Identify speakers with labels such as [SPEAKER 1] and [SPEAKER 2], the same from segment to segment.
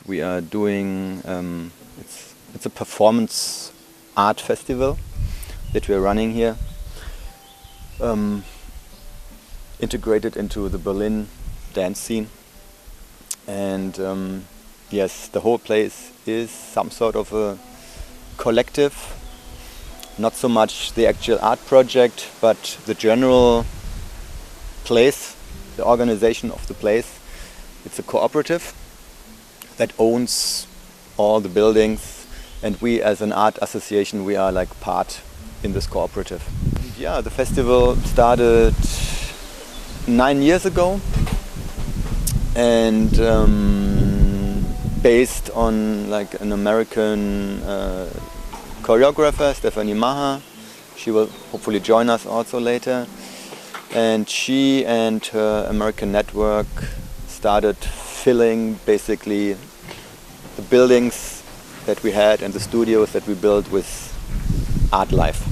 [SPEAKER 1] we are doing, it's a performance art festival that we are running here, integrated into the Berlin dance scene. And yes, the whole place is some sort of a collective, not so much the actual art project, but the general place, the organization of the place. It's a cooperative that owns all the buildings, and we as an art association, we are like part in this cooperative. Yeah, the festival started 9 years ago, and based on like an American choreographer, Stephanie Maha. She will hopefully join us also later. And she and her American network started filling basically the buildings that we had and the studios that we built with art life.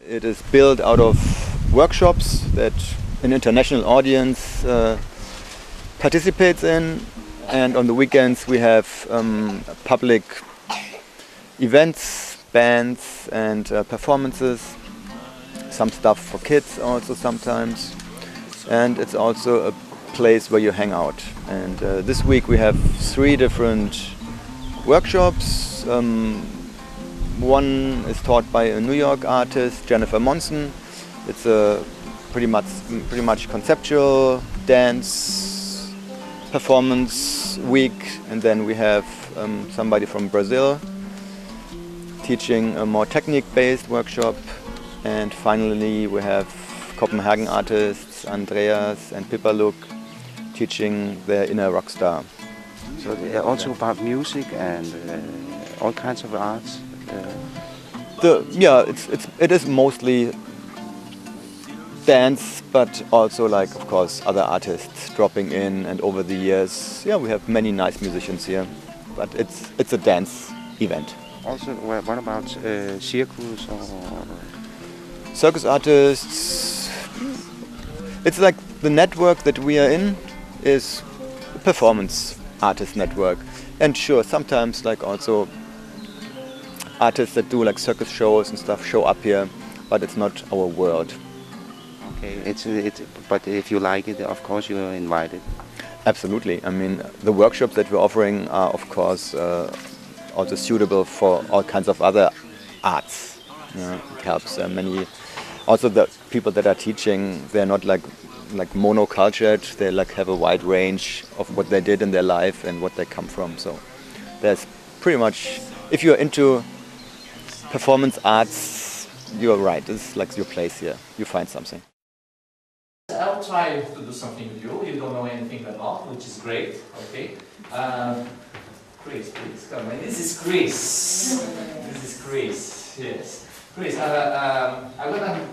[SPEAKER 1] It is built out of workshops that an international audience participates in, and on the weekends we have public events, bands and performances, some stuff for kids also sometimes, and it's also a place where you hang out. And this week we have 3 different workshops. One is taught by a New York artist, Monson. It's a pretty much conceptual dance performance week, and then we have somebody from Brazil teaching a more technique-based workshop, and finally we have Copenhagen artists Andreas and Pipaluk teaching their inner rock star.
[SPEAKER 2] So they're also about music and all kinds of arts.
[SPEAKER 1] It is mostly dance, but also like of course other artists dropping in, and over the years, we have many nice musicians here, but it's a dance event.
[SPEAKER 2] Also, what about circus or
[SPEAKER 1] circus artists? It's like the network that we are in is a performance artist network, and sure, sometimes like also artists that do like circus shows and stuff show up here, but it's not our world.
[SPEAKER 2] Okay, but if you like it, of course you are invited.
[SPEAKER 1] Absolutely. I mean, the workshops that we're offering are of course also suitable for all kinds of other arts. It helps many. Also, the people that are teaching, they're not like monocultured. They like have a wide range of what they did in their life and what they come from. So there's pretty much, if you're into performance arts, you're right. It's like your place here. You find something.
[SPEAKER 3] I'll try to do something with you. You don't know anything at all, which is great. Okay. Chris, please come. And this is Chris. This is Chris. Yes. Chris, I'm gonna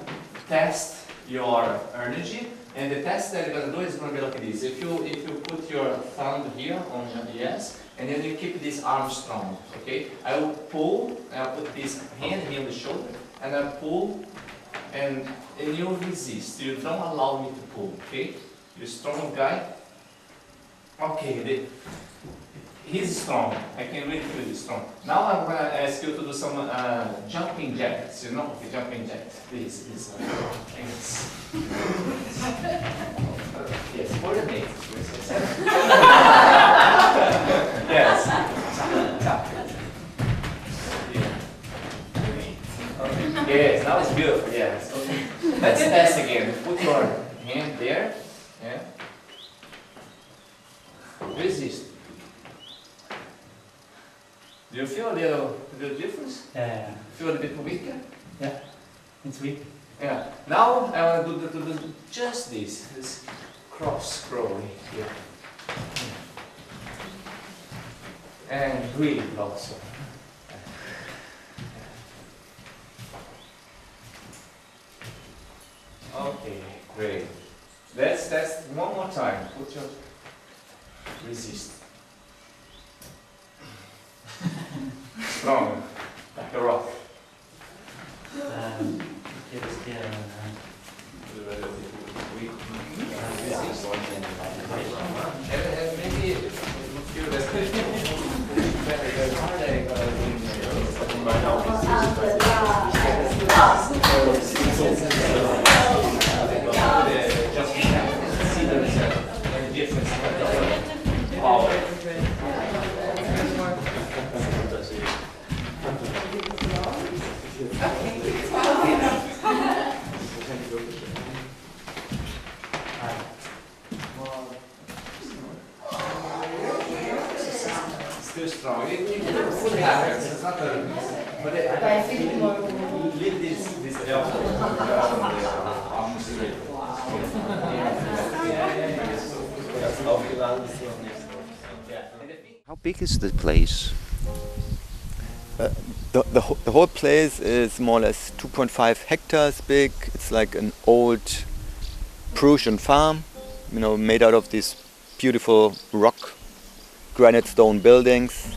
[SPEAKER 3] test your energy, and the test that you're gonna do is gonna be like this. If you put your thumb here on your yes, and then you keep this arm strong. Okay. I will pull. I'll put this hand here on the shoulder, and I pull and you resist. You don't allow me to pull, okay? You're a strong guy. Okay, he's strong. I can really feel he's strong. Now I'm going to ask you to do some jumping jacks, you know? Okay, jumping jacks. This. Yes, coordinate. Yes. Tap. Yes, now it's beautiful. Yes. Okay. Let's test again. Put your hand there. Yeah. Resist. Do you feel a little difference?
[SPEAKER 4] Yeah.
[SPEAKER 3] Feel a bit weaker?
[SPEAKER 4] Yeah. It's weak.
[SPEAKER 3] Yeah. Now I want to do just this cross crawling here. And breathe also. Okay, great. Let's test one more time. Put your resist. Strong, like a rock. And maybe if you feel that better, hard I just see the difference in power. Still strong. It happens. It's not a. But I think leave this elbow arm straight.
[SPEAKER 2] How big is the place?
[SPEAKER 1] The whole place is more or less 2.5 hectares big. It's like an old Prussian farm, you know, made out of these beautiful rock granite stone buildings,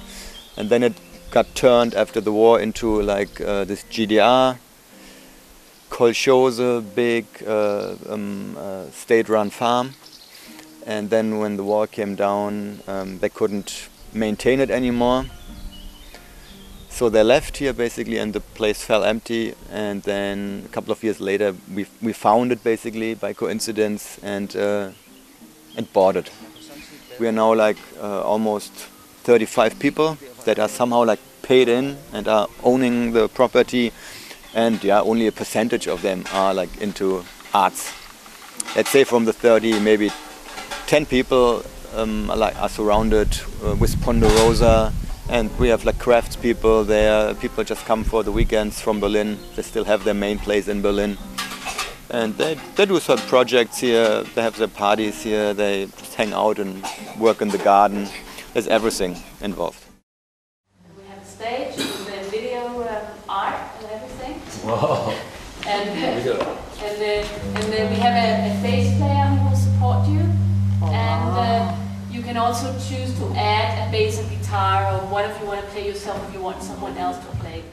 [SPEAKER 1] and then it got turned after the war into like this GDR, Kolchose, big state-run farm. And then when the wall came down, they couldn't maintain it anymore. So they left here basically, and the place fell empty. And then a couple of years later, we found it basically by coincidence and bought it. We are now like almost 35 people that are somehow like paid in and are owning the property, and yeah, only a percentage of them are like into arts. Let's say from the 30, maybe 10 people are surrounded with Ponderosa, and we have like craftspeople there. People just come for the weekends from Berlin. They still have their main place in Berlin. And they do certain projects here, they have their parties here, they just hang out and work in the garden. There's everything involved.
[SPEAKER 5] We have a stage with the video art and everything.
[SPEAKER 4] Wow.
[SPEAKER 5] And then we have a bass player who will support you. And you can also choose to add a bass and guitar, or what if you want to play yourself if you want someone else to play.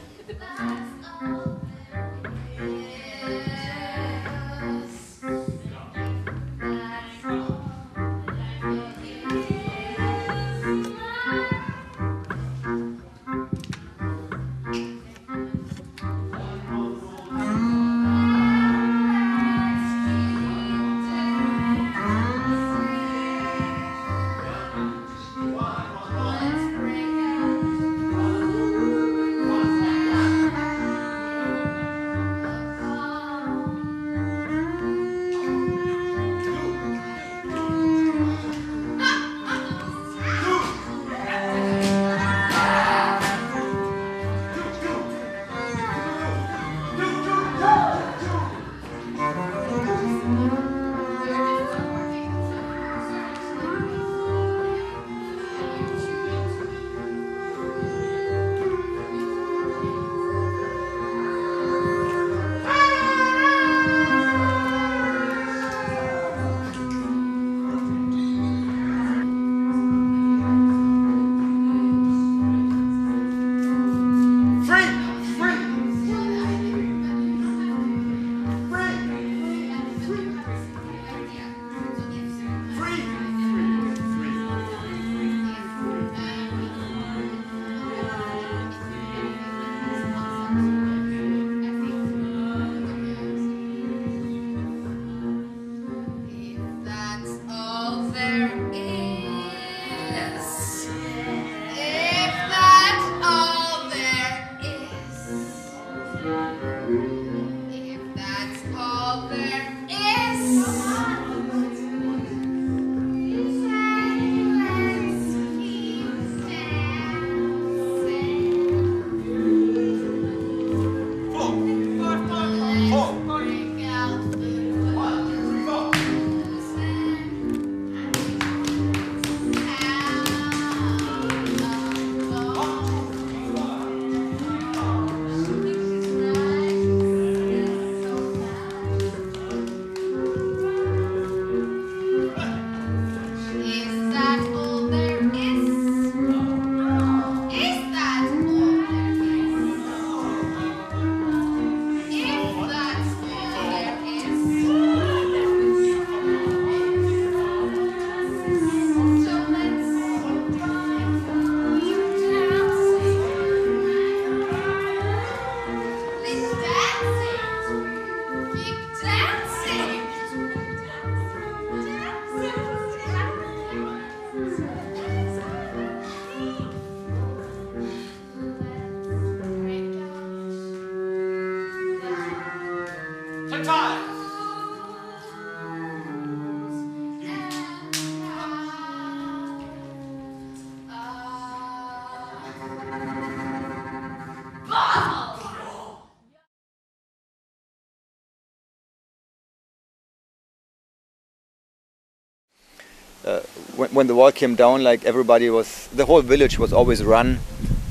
[SPEAKER 1] when the wall came down, like the whole village was always run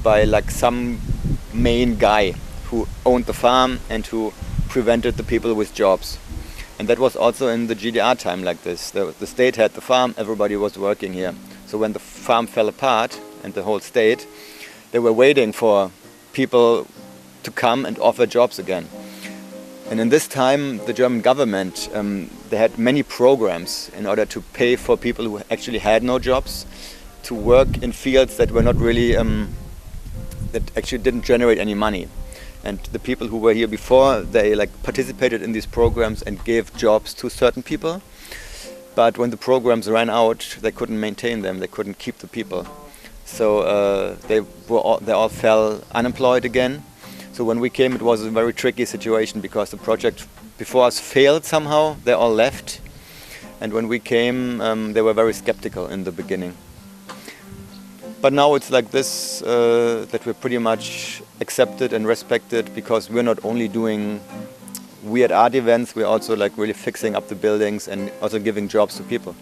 [SPEAKER 1] by like some main guy who owned the farm and who prevented the people with jobs. And that was also in the GDR time like this. The state had the farm, everybody was working here. So when the farm fell apart and the whole state, they were waiting for people to come and offer jobs again. And in this time, the German government, they had many programs in order to pay for people who actually had no jobs to work in fields that were not really, that actually didn't generate any money. And the people who were here before, they like participated in these programs and gave jobs to certain people. But when the programs ran out, they couldn't maintain them. They couldn't keep the people. So they all fell unemployed again. So when we came, it was a very tricky situation because the project before us failed somehow. They all left. And when we came, they were very skeptical in the beginning. But now it's like this, that we're pretty much accepted and respected because we're not only doing weird art events, we're also like really fixing up the buildings and also giving jobs to people.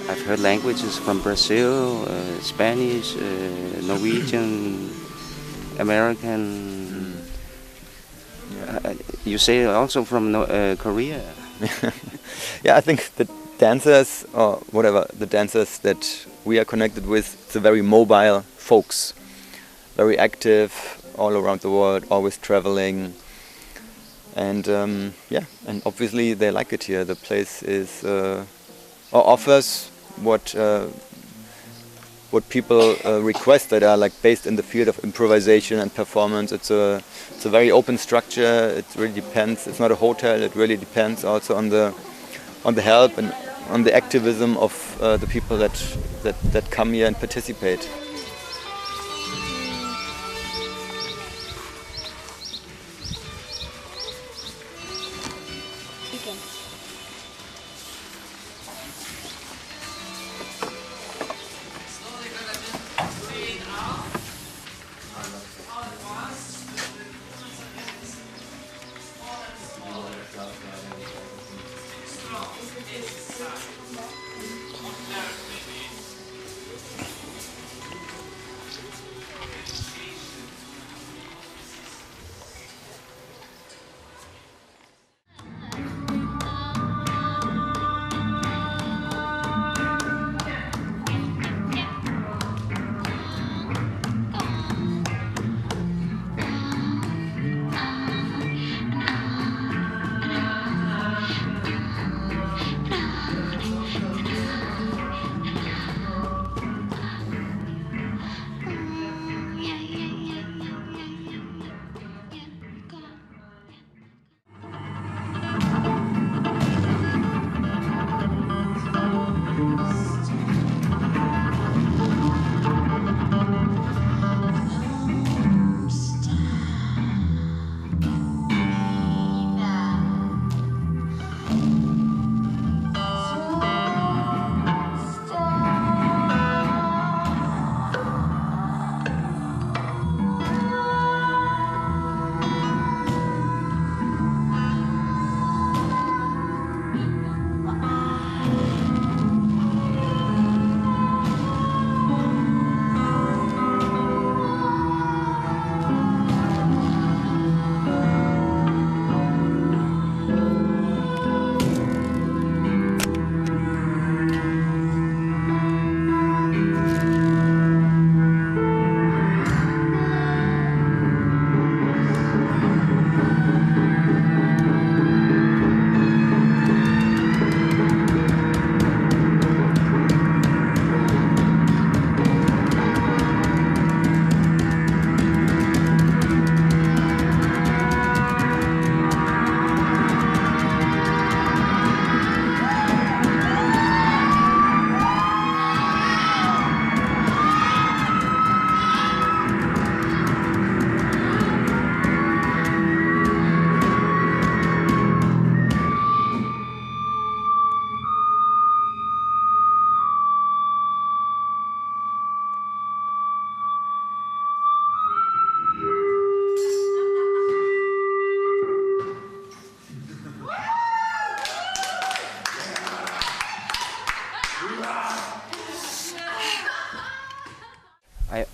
[SPEAKER 2] I've heard languages from Brazil, Spanish, Norwegian, American. You say also from Korea.
[SPEAKER 1] Yeah, I think the dancers, or whatever, the dancers that we are connected with, it's a very mobile folks. Very active, all around the world, always traveling. And yeah, and obviously they like it here. The place is, or offers what people request that are like based in the field of improvisation and performance. It's a very open structure. It really depends. It's not a hotel. It really depends also on the help and on the activism of the people that come here and participate.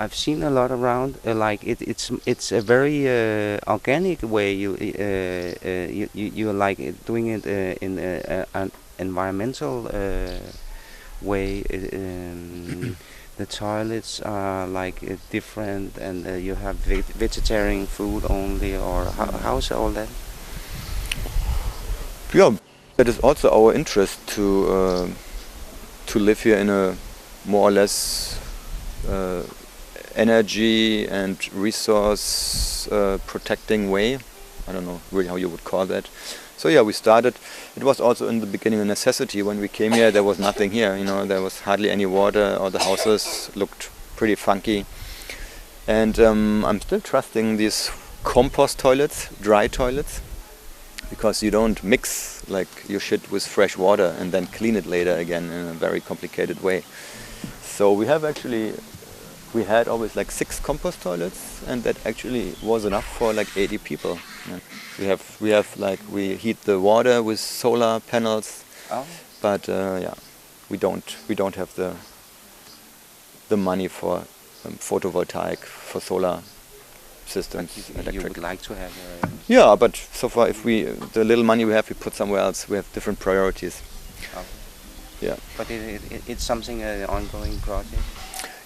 [SPEAKER 2] I've seen a lot around. Like it's a very organic way. You like doing it in an environmental way. The toilets are like different, and you have vegetarian food only, or how's all that?
[SPEAKER 1] Yeah, that is also our interest to live here in a more or less energy and resource protecting way. I don't know really how you would call that. So yeah, we started. It was also in the beginning a necessity. When we came here, there was nothing here. You know, there was hardly any water. All the houses looked pretty funky. And I'm still trusting these compost toilets, dry toilets, because you don't mix like your shit with fresh water and then clean it later again in a very complicated way. So we had always like 6 compost toilets, and that actually was enough for like 80 people. Yeah. We heat the water with solar panels, but yeah, we don't have the money for photovoltaic, for solar systems.
[SPEAKER 2] You would like to have
[SPEAKER 1] yeah, but so far the little money we have, we put somewhere else. We have different priorities. Yeah.
[SPEAKER 2] But it's something an ongoing project.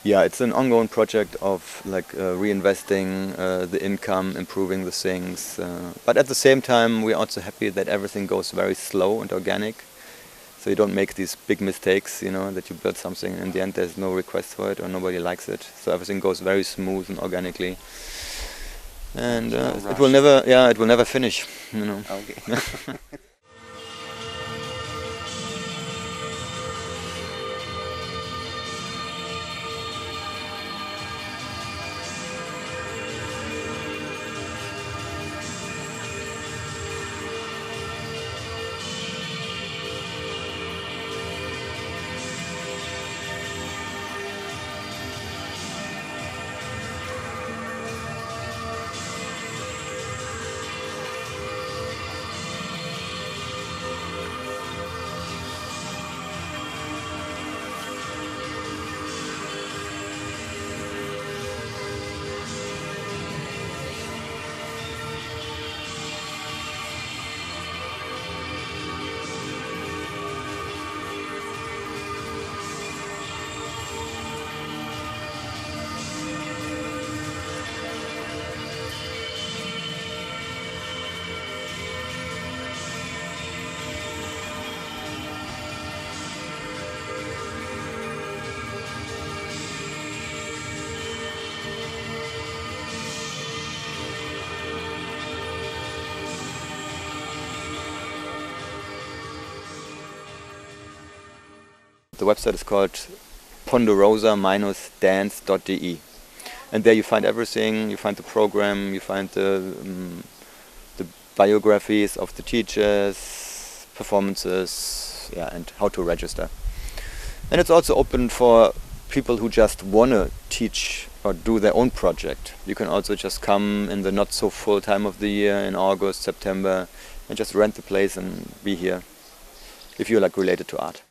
[SPEAKER 1] Yeah, it's an ongoing project of like reinvesting the income, improving the things. But at the same time, we're also happy that everything goes very slow and organic. So you don't make these big mistakes, you know, that you build something and in the end there's no request for it or nobody likes it. So everything goes very smooth and organically. And it will never finish, you know.
[SPEAKER 2] Okay.
[SPEAKER 1] The website is called Ponderosa-dance.de, and there you find everything. You find the program, you find the biographies of the teachers, performances, yeah, and how to register. And it's also open for people who just want to teach or do their own project. You can also just come in the not so full time of the year, in August, September, and just rent the place and be here if you're like related to art.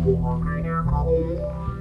[SPEAKER 6] TVMarineret.